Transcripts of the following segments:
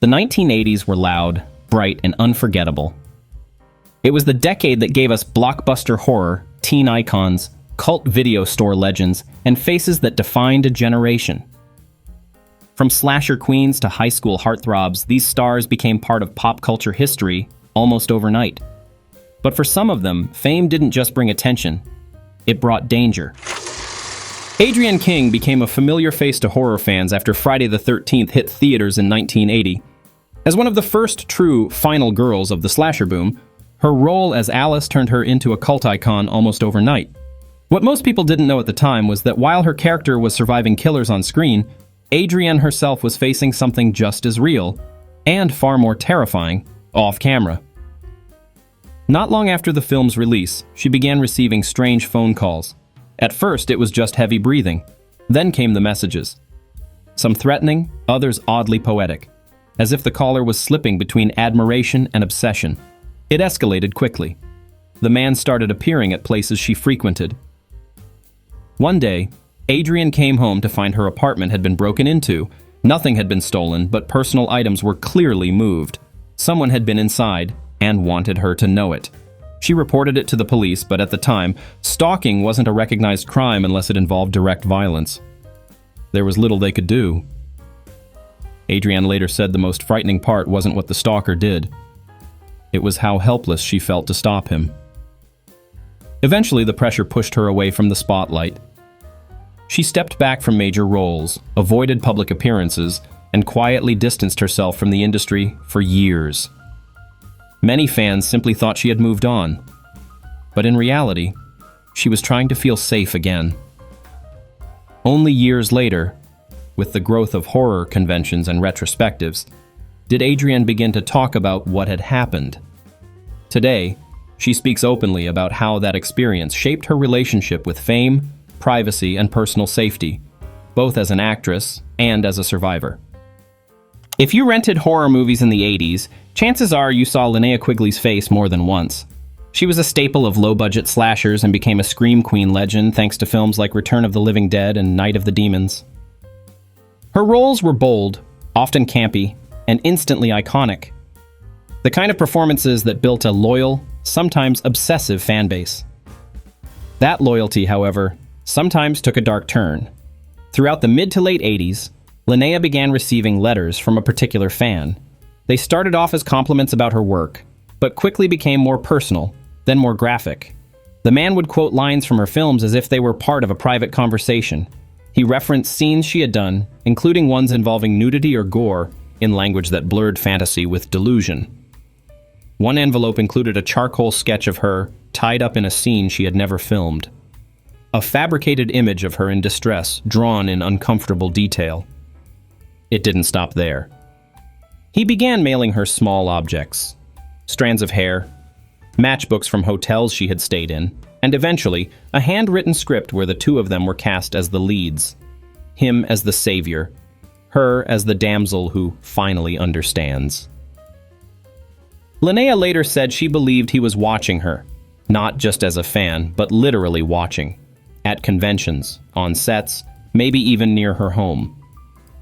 The 1980s were loud, bright, and unforgettable. It was the decade that gave us blockbuster horror, teen icons, cult video store legends, and faces that defined a generation. From slasher queens to high school heartthrobs, these stars became part of pop culture history almost overnight. But for some of them, fame didn't just bring attention, it brought danger. Adrienne King became a familiar face to horror fans after Friday the 13th hit theaters in 1980. As one of the first true final girls of the slasher boom, her role as Alice turned her into a cult icon almost overnight. What most people didn't know at the time was that while her character was surviving killers on screen, Adrienne herself was facing something just as real, and far more terrifying, off-camera. Not long after the film's release, she began receiving strange phone calls. At first, it was just heavy breathing. Then came the messages. Some threatening, others oddly poetic, as if the caller was slipping between admiration and obsession. It escalated quickly. The man started appearing at places she frequented. One day, Adrienne came home to find her apartment had been broken into. Nothing had been stolen, but personal items were clearly moved. Someone had been inside and wanted her to know it. She reported it to the police, but at the time, stalking wasn't a recognized crime unless it involved direct violence. There was little they could do. Adrienne later said the most frightening part wasn't what the stalker did. It was how helpless she felt to stop him. Eventually, the pressure pushed her away from the spotlight. She stepped back from major roles, avoided public appearances, and quietly distanced herself from the industry for years. Many fans simply thought she had moved on. But in reality, she was trying to feel safe again. Only years later, with the growth of horror conventions and retrospectives, did Adrienne begin to talk about what had happened. Today, she speaks openly about how that experience shaped her relationship with fame, privacy, and personal safety, both as an actress and as a survivor. If you rented horror movies in the 80s, chances are you saw Lana Quigley's face more than once. She was a staple of low-budget slashers and became a Scream Queen legend thanks to films like Return of the Living Dead and Night of the Demons. Her roles were bold, often campy, and instantly iconic. The kind of performances that built a loyal, sometimes obsessive fan base. That loyalty, however, sometimes took a dark turn. Throughout the mid to late 80s, Linnea began receiving letters from a particular fan. They started off as compliments about her work, but quickly became more personal, then more graphic. The man would quote lines from her films as if they were part of a private conversation. He referenced scenes she had done, including ones involving nudity or gore, in language that blurred fantasy with delusion. One envelope included a charcoal sketch of her tied up in a scene she had never filmed. A fabricated image of her in distress, drawn in uncomfortable detail. It didn't stop there. He began mailing her small objects, strands of hair, matchbooks from hotels she had stayed in, and eventually, a handwritten script where the two of them were cast as the leads. Him as the savior, her as the damsel who finally understands. Linnea later said she believed he was watching her, not just as a fan, but literally watching. At conventions, on sets, maybe even near her home.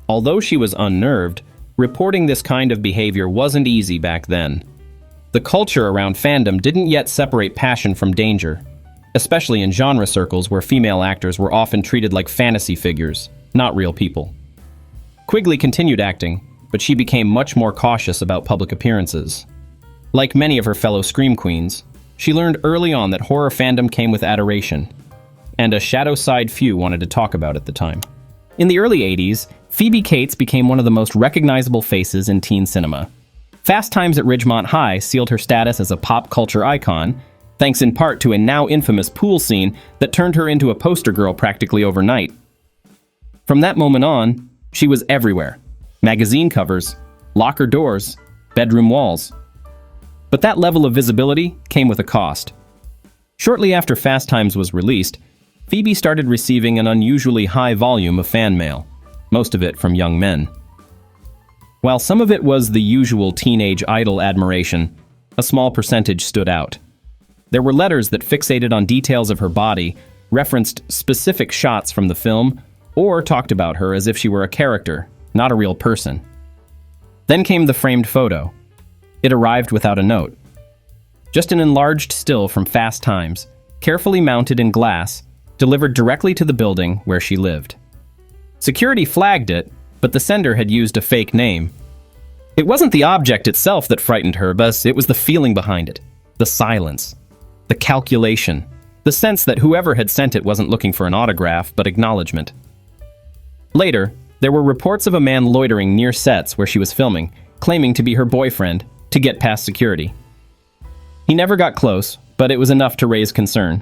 Although she was unnerved, reporting this kind of behavior wasn't easy back then. The culture around fandom didn't yet separate passion from danger, especially in genre circles where female actors were often treated like fantasy figures, not real people. Quigley continued acting, but she became much more cautious about public appearances. Like many of her fellow Scream Queens, she learned early on that horror fandom came with adoration, and a shadow side few wanted to talk about at the time. In the early 80s, Phoebe Cates became one of the most recognizable faces in teen cinema. Fast Times at Ridgemont High sealed her status as a pop culture icon, thanks in part to a now infamous pool scene that turned her into a poster girl practically overnight. From that moment on, she was everywhere. Magazine covers, locker doors, bedroom walls. But that level of visibility came with a cost. Shortly after Fast Times was released, Phoebe started receiving an unusually high volume of fan mail, most of it from young men. While some of it was the usual teenage idol admiration, a small percentage stood out. There were letters that fixated on details of her body, referenced specific shots from the film, or talked about her as if she were a character, not a real person. Then came the framed photo. It arrived without a note. Just an enlarged still from Fast Times, carefully mounted in glass, delivered directly to the building where she lived. Security flagged it, but the sender had used a fake name. It wasn't the object itself that frightened her, but it was the feeling behind it. The silence. The calculation. The sense that whoever had sent it wasn't looking for an autograph, but acknowledgement. Later, there were reports of a man loitering near sets where she was filming, claiming to be her boyfriend, to get past security. He never got close, but it was enough to raise concern.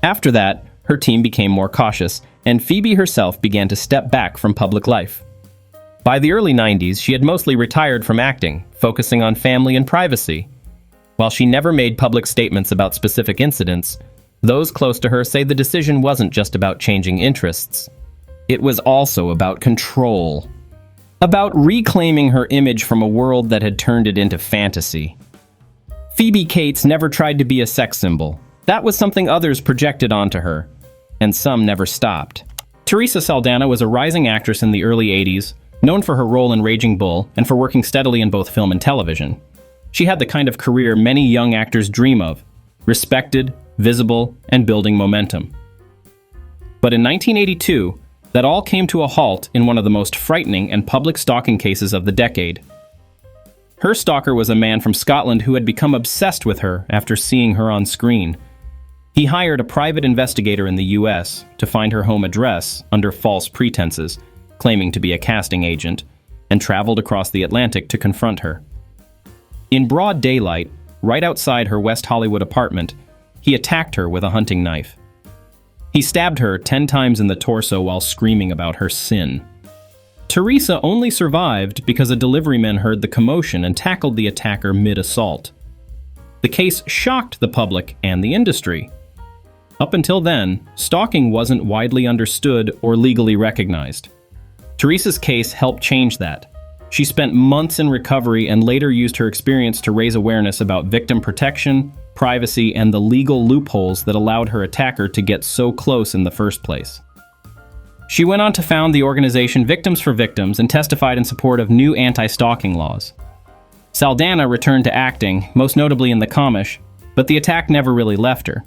After that, her team became more cautious, and Phoebe herself began to step back from public life. By the early 90s, she had mostly retired from acting, focusing on family and privacy. While she never made public statements about specific incidents, those close to her say the decision wasn't just about changing interests. It was also about control. About reclaiming her image from a world that had turned it into fantasy. Phoebe Cates never tried to be a sex symbol. That was something others projected onto her, and some never stopped. Terresa Sana was a rising actress in the early 80s, known for her role in Raging Bull and for working steadily in both film and television. She had the kind of career many young actors dream of, respected, visible, and building momentum. But in 1982, that all came to a halt in one of the most frightening and public stalking cases of the decade. Her stalker was a man from Scotland who had become obsessed with her after seeing her on screen. He hired a private investigator in the US to find her home address under false pretenses, claiming to be a casting agent, and traveled across the Atlantic to confront her. In broad daylight, right outside her West Hollywood apartment, he attacked her with a hunting knife. He stabbed her 10 times in the torso while screaming about her sin. Teresa only survived because a deliveryman heard the commotion and tackled the attacker mid-assault. The case shocked the public and the industry. Up until then, stalking wasn't widely understood or legally recognized. Teresa's case helped change that. She spent months in recovery and later used her experience to raise awareness about victim protection, privacy, and the legal loopholes that allowed her attacker to get so close in the first place. She went on to found the organization Victims for Victims and testified in support of new anti-stalking laws. Sana returned to acting, most notably in The Comish, but the attack never really left her.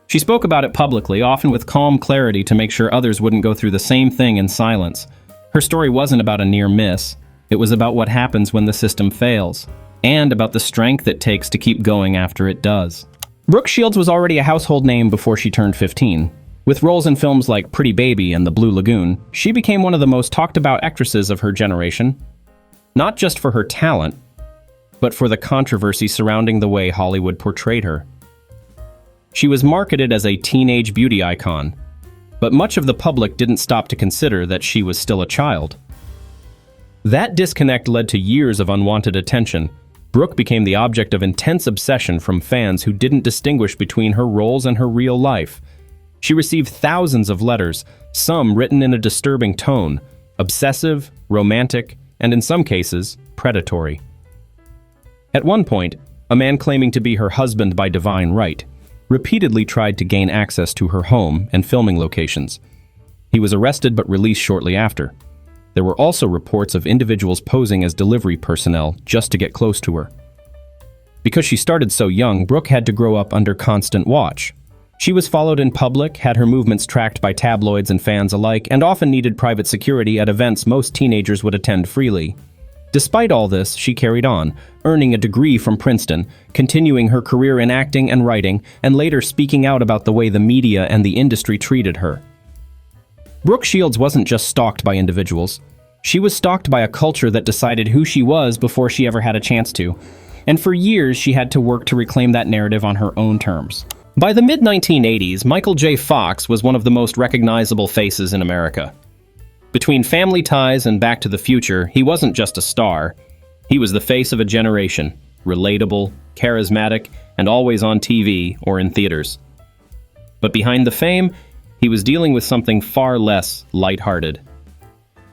She spoke about it publicly, often with calm clarity to make sure others wouldn't go through the same thing in silence. Her story wasn't about a near miss. It was about what happens when the system fails, and about the strength it takes to keep going after it does. Brooke Shields was already a household name before she turned 15. With roles in films like Pretty Baby and The Blue Lagoon, she became one of the most talked about actresses of her generation, not just for her talent, but for the controversy surrounding the way Hollywood portrayed her. She was marketed as a teenage beauty icon, but much of the public didn't stop to consider that she was still a child. That disconnect led to years of unwanted attention. Brooke became the object of intense obsession from fans who didn't distinguish between her roles and her real life. She received thousands of letters, some written in a disturbing tone, obsessive, romantic, and in some cases, predatory. At one point, a man claiming to be her husband by divine right repeatedly tried to gain access to her home and filming locations. He was arrested but released shortly after. There were also reports of individuals posing as delivery personnel just to get close to her. Because she started so young, Brooke had to grow up under constant watch. She was followed in public, had her movements tracked by tabloids and fans alike, and often needed private security at events most teenagers would attend freely. Despite all this, she carried on, earning a degree from Princeton, continuing her career in acting and writing, and later speaking out about the way the media and the industry treated her. Brooke Shields wasn't just stalked by individuals. She was stalked by a culture that decided who she was before she ever had a chance to. And for years, she had to work to reclaim that narrative on her own terms. By the mid-1980s, Michael J. Fox was one of the most recognizable faces in America. Between Family Ties and Back to the Future, he wasn't just a star. He was the face of a generation, relatable, charismatic, and always on TV or in theaters. But behind the fame, he was dealing with something far less lighthearted.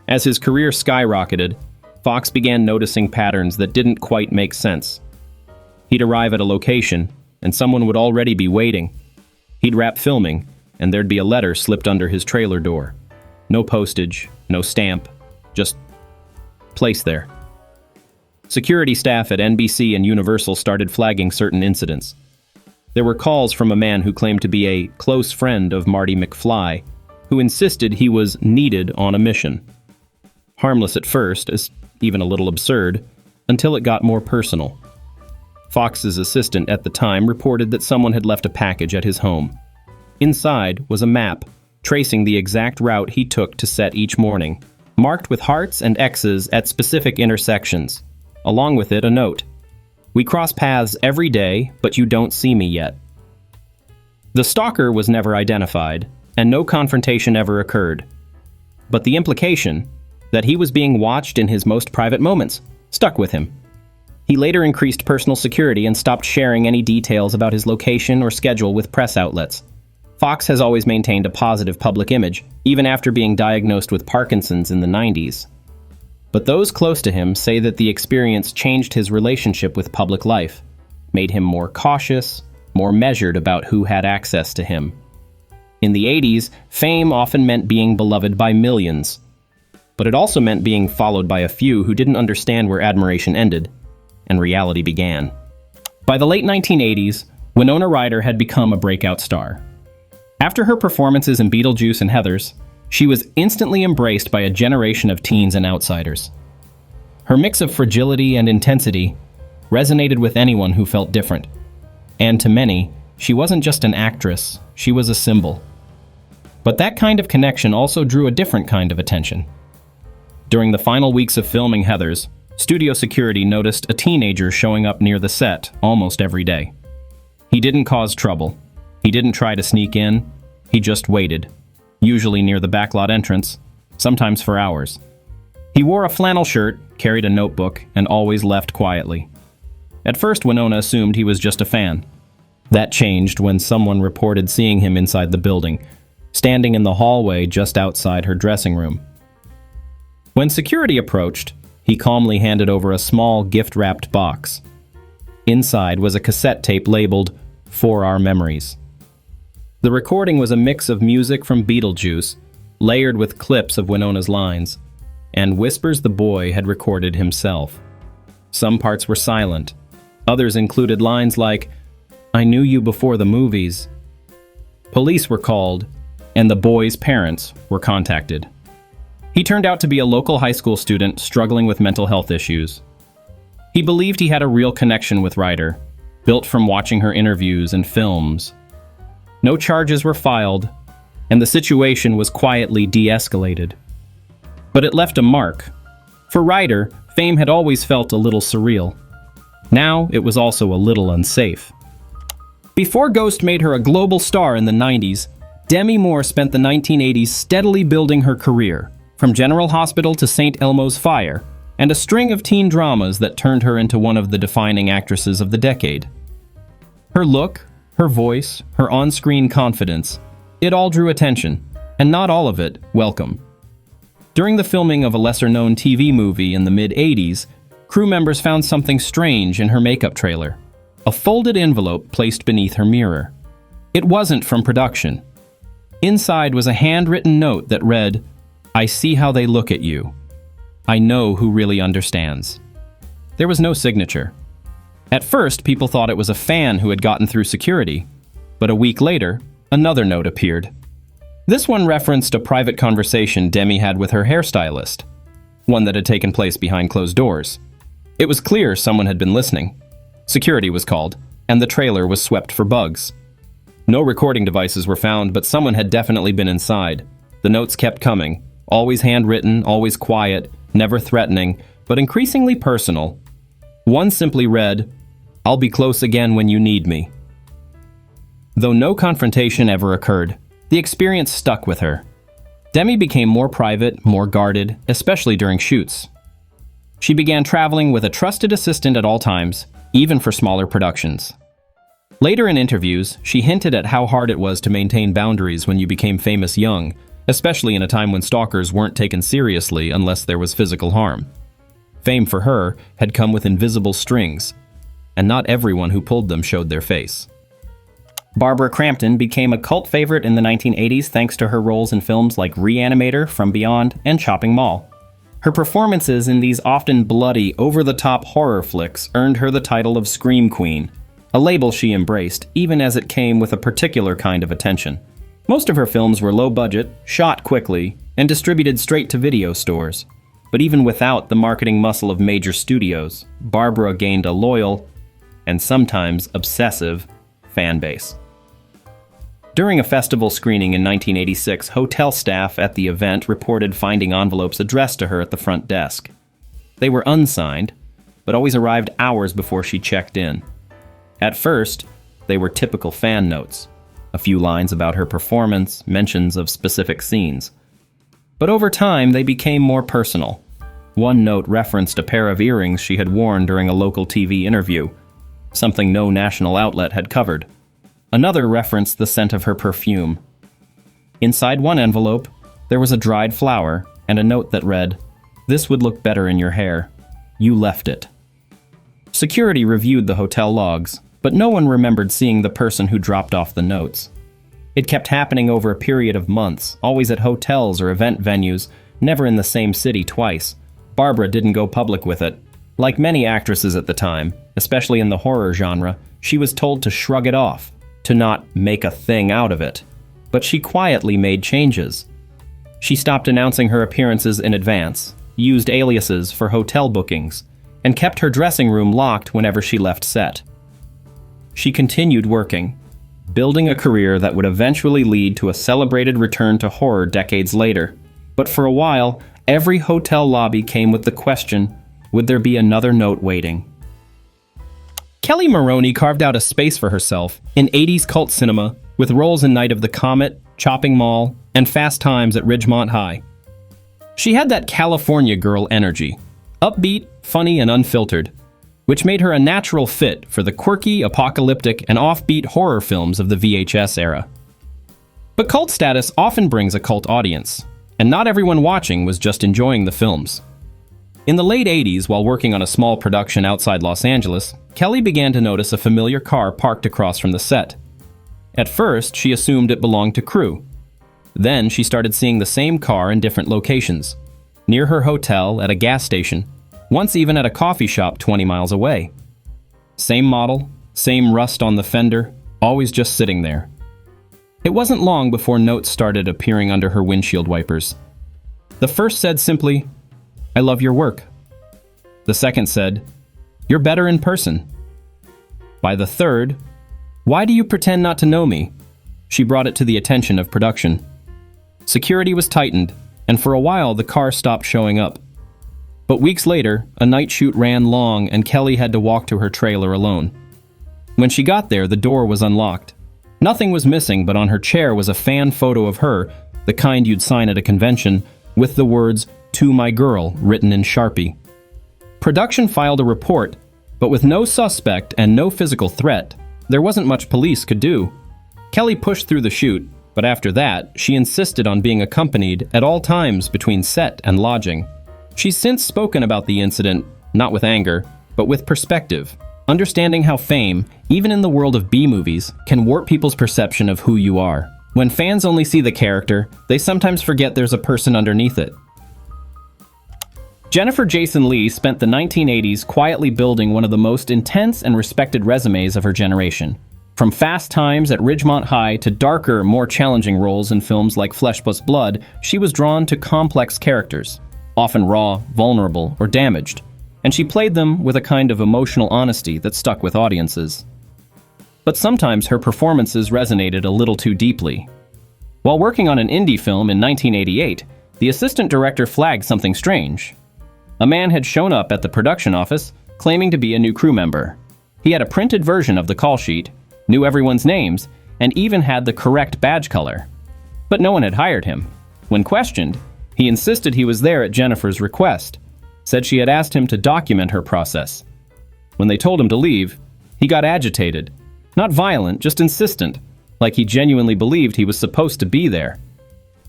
As his career skyrocketed, Fox began noticing patterns that didn't quite make sense. He'd arrive at a location, and someone would already be waiting. He'd wrap filming, and there'd be a letter slipped under his trailer door. No postage, no stamp, just placed there. security staff at NBC and Universal started flagging certain incidents. There were calls from a man who claimed to be a close friend of Marty McFly, who insisted he was needed on a mission. Harmless at first, as even a little absurd, until it got more personal. Fox's assistant at the time reported that someone had left a package at his home. Inside was a map, tracing the exact route he took to set each morning, marked with hearts and X's at specific intersections. Along with it, a note. "We cross paths every day, but you don't see me yet." The stalker was never identified, and no confrontation ever occurred. But the implication, that he was being watched in his most private moments, stuck with him. He later increased personal security and stopped sharing any details about his location or schedule with press outlets. Fox has always maintained a positive public image, even after being diagnosed with Parkinson's in the 90s. But those close to him say that the experience changed his relationship with public life, made him more cautious, more measured about who had access to him. In the 80s, fame often meant being beloved by millions. But it also meant being followed by a few who didn't understand where admiration ended, and reality began. By the late 1980s, Winona Ryder had become a breakout star. After her performances in Beetlejuice and Heathers, she was instantly embraced by a generation of teens and outsiders. Her mix of fragility and intensity resonated with anyone who felt different. And to many, she wasn't just an actress, she was a symbol. But that kind of connection also drew a different kind of attention. During the final weeks of filming Heathers, studio security noticed a teenager showing up near the set almost every day. He didn't cause trouble. He didn't try to sneak in. He just waited, usually near the backlot entrance, sometimes for hours. He wore a flannel shirt, carried a notebook, and always left quietly. At first, Winona assumed he was just a fan. That changed when someone reported seeing him inside the building, standing in the hallway just outside her dressing room. When security approached, he calmly handed over a small gift-wrapped box. Inside was a cassette tape labeled "For Our Memories." The recording was a mix of music from Beetlejuice, layered with clips of Winona's lines, and whispers the boy had recorded himself. Some parts were silent. Others included lines like, "I knew you before the movies." Police were called, and the boy's parents were contacted. He turned out to be a local high school student struggling with mental health issues. He believed he had a real connection with Ryder, built from watching her interviews and films. No charges were filed, and the situation was quietly de-escalated. But it left a mark. For Ryder, fame had always felt a little surreal. Now it was also a little unsafe. Before Ghost made her a global star in the 90s, Demi Moore spent the 1980s steadily building her career, from General Hospital to St. Elmo's Fire, and a string of teen dramas that turned her into one of the defining actresses of the decade. Her look, her voice, her on-screen confidence, it all drew attention, and not all of it welcome. During the filming of a lesser-known TV movie in the mid-80s, crew members found something strange in her makeup trailer. A folded envelope placed beneath her mirror. It wasn't from production. Inside was a handwritten note that read, "I see how they look at you. I know who really understands." There was no signature. At first, people thought it was a fan who had gotten through security, but a week later, another note appeared. This one referenced a private conversation Demi had with her hairstylist, one that had taken place behind closed doors. It was clear someone had been listening. Security was called, and the trailer was swept for bugs. No recording devices were found, but someone had definitely been inside. The notes kept coming, always handwritten, always quiet, never threatening, but increasingly personal. One simply read, "I'll be close again when you need me." Though no confrontation ever occurred, the experience stuck with her. Demi became more private, more guarded, especially during shoots. She began traveling with a trusted assistant at all times, even for smaller productions. Later in interviews, she hinted at how hard it was to maintain boundaries when you became famous young, especially in a time when stalkers weren't taken seriously unless there was physical harm. Fame for her had come with invisible strings, and not everyone who pulled them showed their face. Barbara Crampton became a cult favorite in the 1980s thanks to her roles in films like Reanimator, From Beyond, and Chopping Mall. Her performances in these often bloody, over-the-top horror flicks earned her the title of Scream Queen, a label she embraced, even as it came with a particular kind of attention. Most of her films were low-budget, shot quickly, and distributed straight to video stores. But even without the marketing muscle of major studios, Barbara gained a loyal, and sometimes obsessive, fan base. During a festival screening in 1986, hotel staff at the event reported finding envelopes addressed to her at the front desk. They were unsigned, but always arrived hours before she checked in. At first, they were typical fan notes, a few lines about her performance, mentions of specific scenes. But over time, they became more personal. One note referenced a pair of earrings she had worn during a local TV interview, something no national outlet had covered. Another referenced the scent of her perfume. Inside one envelope, there was a dried flower and a note that read, "This would look better in your hair. You left it." Security reviewed the hotel logs, but no one remembered seeing the person who dropped off the notes. It kept happening over a period of months, always at hotels or event venues, never in the same city twice. Barbara didn't go public with it. Like many actresses at the time, especially in the horror genre, she was told to shrug it off, to not make a thing out of it. But she quietly made changes. She stopped announcing her appearances in advance, used aliases for hotel bookings, and kept her dressing room locked whenever she left set. She continued working, building a career that would eventually lead to a celebrated return to horror decades later. But for a while, every hotel lobby came with the question, would there be another note waiting? Kelly Maroney carved out a space for herself in 80s cult cinema with roles in Night of the Comet, Chopping Mall, and Fast Times at Ridgemont High. She had that California girl energy, upbeat, funny, and unfiltered, which made her a natural fit for the quirky, apocalyptic, and offbeat horror films of the VHS era. But cult status often brings a cult audience, and not everyone watching was just enjoying the films. In the late 80s, while working on a small production outside Los Angeles, Kelly began to notice a familiar car parked across from the set. At first, she assumed it belonged to crew. Then she started seeing the same car in different locations, near her hotel, at a gas station, once even at a coffee shop 20 miles away. Same model, same rust on the fender, always just sitting there. It wasn't long before notes started appearing under her windshield wipers. The first said simply, "I love your work." The second said, "You're better in person." By the third, "Why do you pretend not to know me?" She brought it to the attention of production. Security was tightened, and for a while the car stopped showing up. But weeks later, a night shoot ran long and Kelly had to walk to her trailer alone. When she got there, the door was unlocked. Nothing was missing, but on her chair was a fan photo of her, the kind you'd sign at a convention, with the words, "To my girl," written in Sharpie. Production filed a report, but with no suspect and no physical threat, there wasn't much police could do. Kelly pushed through the shoot, but after that, she insisted on being accompanied at all times between set and lodging. She's since spoken about the incident, not with anger, but with perspective, understanding how fame, even in the world of B-movies, can warp people's perception of who you are. When fans only see the character, they sometimes forget there's a person underneath it. Jennifer Jason Leigh spent the 1980s quietly building one of the most intense and respected resumes of her generation. From Fast Times at Ridgemont High to darker, more challenging roles in films like Flesh Plus Blood, she was drawn to complex characters, often raw, vulnerable, or damaged, and she played them with a kind of emotional honesty that stuck with audiences. But sometimes her performances resonated a little too deeply. While working on an indie film in 1988, the assistant director flagged something strange. A man had shown up at the production office claiming to be a new crew member. He had a printed version of the call sheet, knew everyone's names, and even had the correct badge color. But no one had hired him. When questioned, he insisted he was there at Jennifer's request, said she had asked him to document her process. When they told him to leave, he got agitated. Not violent, just insistent, like he genuinely believed he was supposed to be there.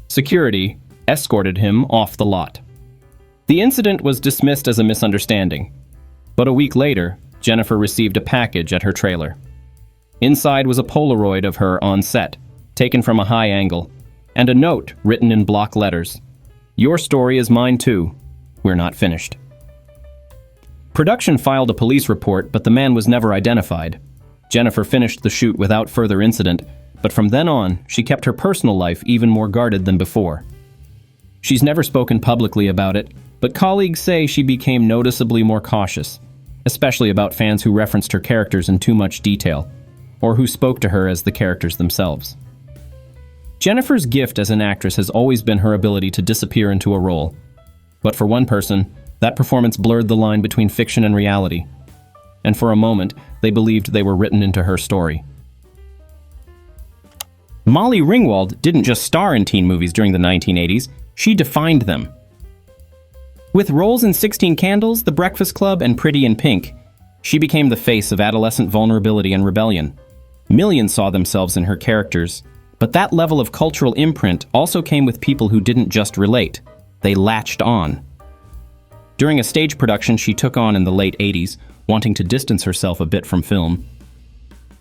Security escorted him off the lot. The incident was dismissed as a misunderstanding, but a week later, Jennifer received a package at her trailer. Inside was a Polaroid of her on set, taken from a high angle, and a note written in block letters. "Your story is mine too. "We're not finished." Production filed a police report, but the man was never identified. Jennifer finished the shoot without further incident, but from then on, she kept her personal life even more guarded than before. She's never spoken publicly about it, but colleagues say she became noticeably more cautious, especially about fans who referenced her characters in too much detail, or who spoke to her as the characters themselves. Jennifer's gift as an actress has always been her ability to disappear into a role. But for one person, that performance blurred the line between fiction and reality. And for a moment, they believed they were written into her story. Molly Ringwald didn't just star in teen movies during the 1980s, she defined them. With roles in 16 Candles, The Breakfast Club, and Pretty in Pink, she became the face of adolescent vulnerability and rebellion. Millions saw themselves in her characters, but that level of cultural imprint also came with people who didn't just relate, they latched on. During a stage production she took on in the late 80s, wanting to distance herself a bit from film,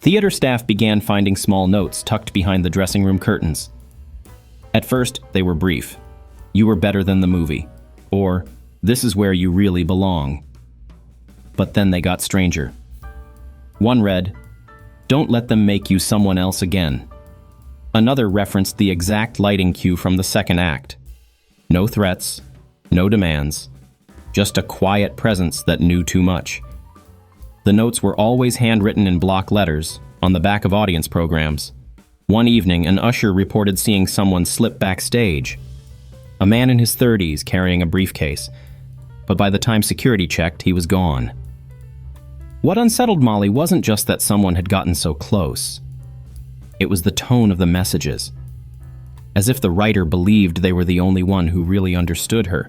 theater staff began finding small notes tucked behind the dressing room curtains. At first, they were brief. "You were better than the movie," or "This is where you really belong." But then they got stranger. One read, "Don't let them make you someone else again." Another referenced the exact lighting cue from the second act. No threats, no demands, just a quiet presence that knew too much. The notes were always handwritten in block letters on the back of audience programs. One evening, an usher reported seeing someone slip backstage. A man in his 30s carrying a briefcase, but by the time security checked, he was gone. What unsettled Molly wasn't just that someone had gotten so close. It was the tone of the messages, as if the writer believed they were the only one who really understood her.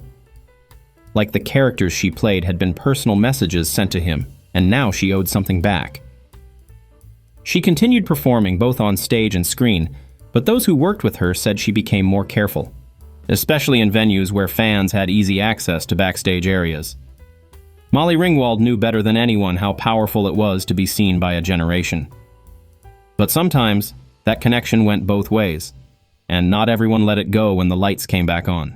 Like the characters she played had been personal messages sent to him, and now she owed something back. She continued performing both on stage and screen, but those who worked with her said she became more careful, especially in venues where fans had easy access to backstage areas. Molly Ringwald knew better than anyone how powerful it was to be seen by a generation. But sometimes, that connection went both ways, and not everyone let it go when the lights came back on.